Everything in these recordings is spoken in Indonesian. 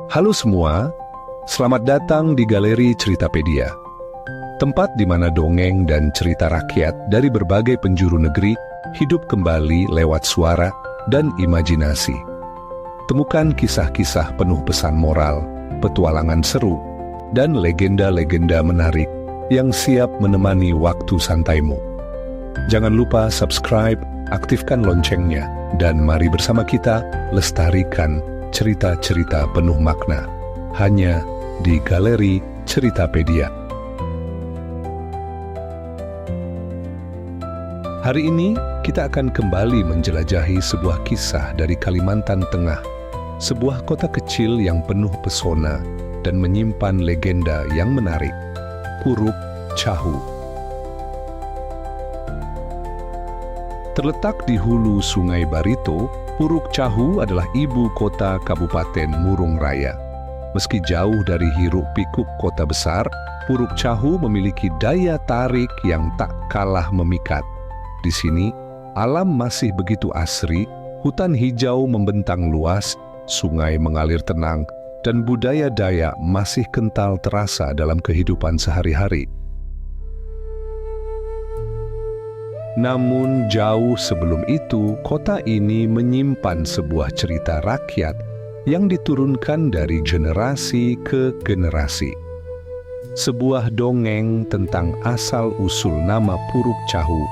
Halo semua, selamat datang di Galeri Ceritapedia. Tempat di mana dongeng dan cerita rakyat dari berbagai penjuru negeri hidup kembali lewat suara dan imajinasi. Temukan kisah-kisah penuh pesan moral, petualangan seru, dan legenda-legenda menarik yang siap menemani waktu santaimu. Jangan lupa subscribe, aktifkan loncengnya, dan mari bersama kita lestarikan cerita-cerita penuh makna hanya di Galeri Ceritapedia. Hari ini kita akan kembali menjelajahi sebuah kisah dari Kalimantan Tengah, sebuah kota kecil yang penuh pesona dan menyimpan legenda yang menarik, Puruk Cahu. Terletak di hulu Sungai Barito, Puruk Cahu adalah ibu kota Kabupaten Murung Raya. Meski jauh dari hiruk-pikuk kota besar, Puruk Cahu memiliki daya tarik yang tak kalah memikat. Di sini, alam masih begitu asri, hutan hijau membentang luas, sungai mengalir tenang, dan budaya Dayak masih kental terasa dalam kehidupan sehari-hari. Namun jauh sebelum itu, kota ini menyimpan sebuah cerita rakyat yang diturunkan dari generasi ke generasi. Sebuah dongeng tentang asal-usul nama Puruk Cahu.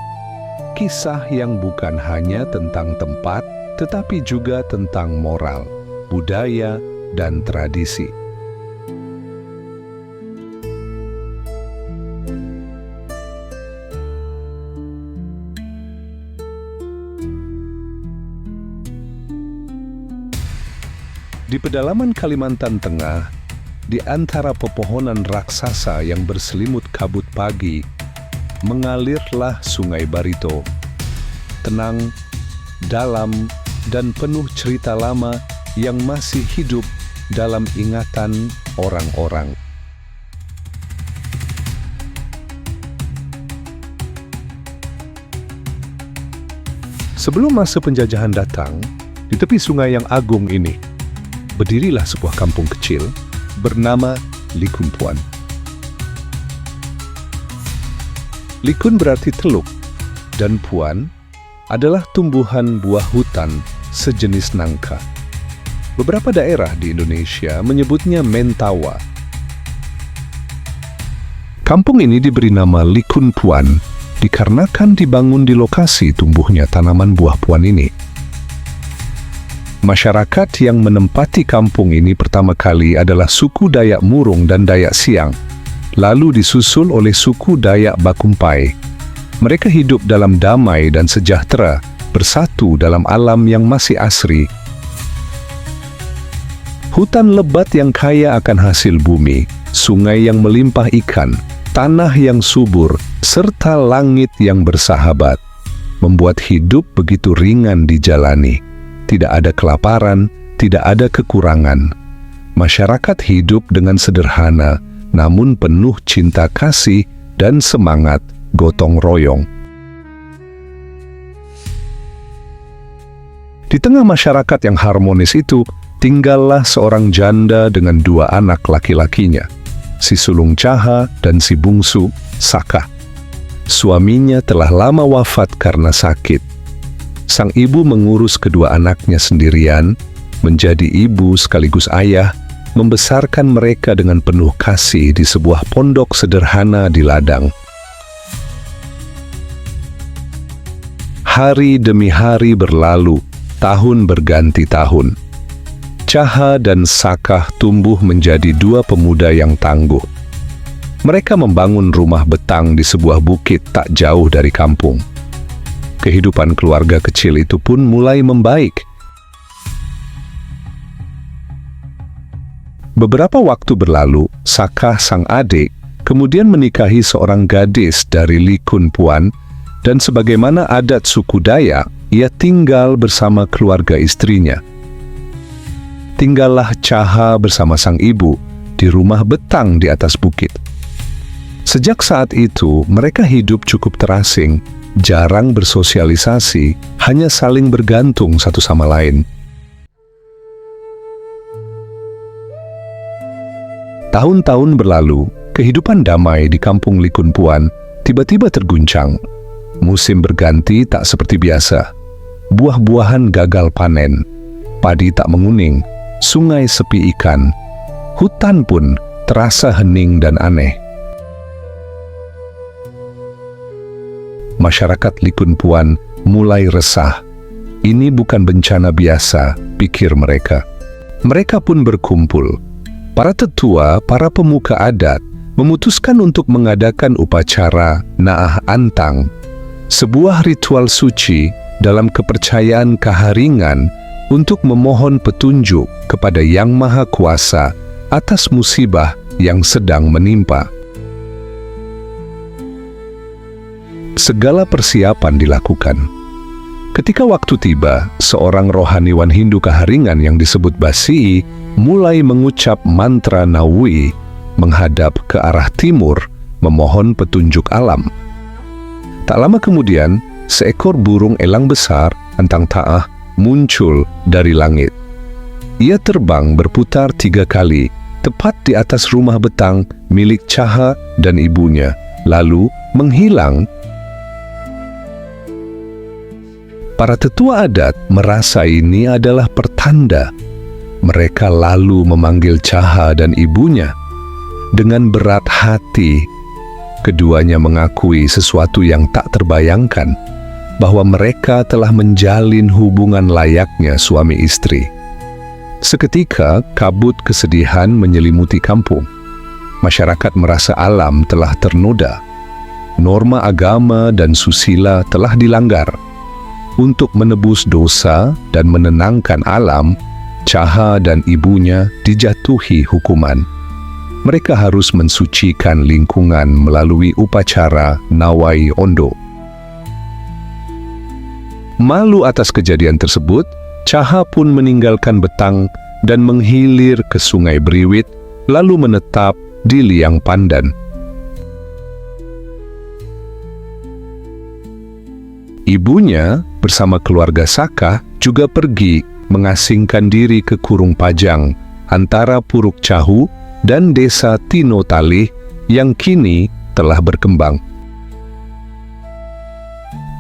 Kisah yang bukan hanya tentang tempat, tetapi juga tentang moral, budaya, dan tradisi. Di pedalaman Kalimantan Tengah, di antara pepohonan raksasa yang berselimut kabut pagi, mengalirlah Sungai Barito. Tenang, dalam, dan penuh cerita lama yang masih hidup dalam ingatan orang-orang. Sebelum masa penjajahan datang, di tepi sungai yang agung ini, berdirilah sebuah kampung kecil bernama Likun Puan. Likun berarti teluk, dan puan adalah tumbuhan buah hutan sejenis nangka. Beberapa daerah di Indonesia menyebutnya mentawa. Kampung ini diberi nama Likun Puan dikarenakan dibangun di lokasi tumbuhnya tanaman buah puan ini. Masyarakat yang menempati kampung ini pertama kali adalah suku Dayak Murung dan Dayak Siang, lalu disusul oleh suku Dayak Bakumpai. Mereka hidup dalam damai dan sejahtera, bersatu dalam alam yang masih asri. Hutan lebat yang kaya akan hasil bumi, sungai yang melimpah ikan, tanah yang subur, serta langit yang bersahabat, membuat hidup begitu ringan dijalani. Tidak ada kelaparan, tidak ada kekurangan. Masyarakat hidup dengan sederhana, namun penuh cinta kasih dan semangat gotong royong. Di tengah masyarakat yang harmonis itu, tinggallah seorang janda dengan dua anak laki-lakinya, si sulung Caha dan si bungsu, Saka. Suaminya telah lama wafat karena sakit. Sang ibu mengurus kedua anaknya sendirian, menjadi ibu sekaligus ayah, membesarkan mereka dengan penuh kasih di sebuah pondok sederhana di ladang. Hari demi hari berlalu, tahun berganti tahun. Caha dan Sakah tumbuh menjadi dua pemuda yang tangguh. Mereka membangun rumah betang di sebuah bukit tak jauh dari kampung. Kehidupan keluarga kecil itu pun mulai membaik. Beberapa waktu berlalu, Sakah sang adik kemudian menikahi seorang gadis dari Likun Puan, dan sebagaimana adat suku Dayak, ia tinggal bersama keluarga istrinya. Tinggallah Caha bersama sang ibu di rumah betang di atas bukit. Sejak saat itu, mereka hidup cukup terasing, jarang bersosialisasi, hanya saling bergantung satu sama lain. Tahun-tahun berlalu, kehidupan damai di kampung Likunpuan tiba-tiba terguncang. Musim berganti tak seperti biasa. Buah-buahan gagal panen, padi tak menguning, sungai sepi ikan, hutan pun terasa hening dan aneh. Masyarakat Likunpuan mulai resah. Ini bukan bencana biasa, pikir mereka. Mereka pun berkumpul. Para tetua, para pemuka adat, memutuskan untuk mengadakan upacara Naah Antang, sebuah ritual suci dalam kepercayaan Kaharingan untuk memohon petunjuk kepada Yang Maha Kuasa atas musibah yang sedang menimpa. Segala persiapan dilakukan. Ketika waktu tiba, seorang rohaniwan Hindu Kaharingan yang disebut Basii mulai mengucap mantra Nawi menghadap ke arah timur, memohon petunjuk alam. Tak lama kemudian, seekor burung elang besar, Antang Taah, muncul dari langit. Ia terbang berputar 3 kali, tepat di atas rumah betang milik Caha dan ibunya, lalu menghilang. Para tetua adat merasa ini adalah pertanda. Mereka lalu memanggil Caha dan ibunya. Dengan berat hati, keduanya mengakui sesuatu yang tak terbayangkan, bahwa mereka telah menjalin hubungan layaknya suami istri. Seketika, kabut kesedihan menyelimuti kampung. Masyarakat merasa alam telah ternoda. Norma agama dan susila telah dilanggar. Untuk menebus dosa dan menenangkan alam, Caha dan ibunya dijatuhi hukuman. Mereka harus mensucikan lingkungan melalui upacara Nawai Ondo. Malu atas kejadian tersebut, Caha pun meninggalkan betang dan menghilir ke Sungai Beriwit, lalu menetap di Liang Pandan. Ibunya bersama keluarga Saka juga pergi mengasingkan diri ke Kurung Pajang antara Puruk Cahu dan desa Tino Talih yang kini telah berkembang.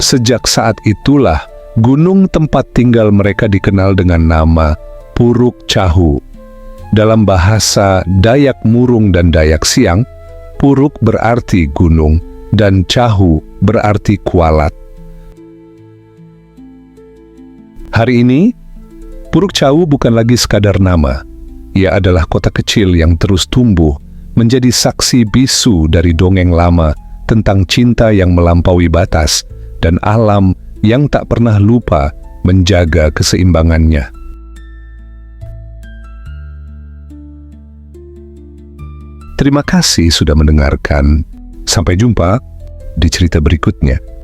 Sejak saat itulah gunung tempat tinggal mereka dikenal dengan nama Puruk Cahu. Dalam bahasa Dayak Murung dan Dayak Siang, Puruk berarti gunung dan Cahu berarti kualat. Hari ini, Puruk Cahu bukan lagi sekadar nama. Ia adalah kota kecil yang terus tumbuh, menjadi saksi bisu dari dongeng lama tentang cinta yang melampaui batas dan alam yang tak pernah lupa menjaga keseimbangannya. Terima kasih sudah mendengarkan. Sampai jumpa di cerita berikutnya.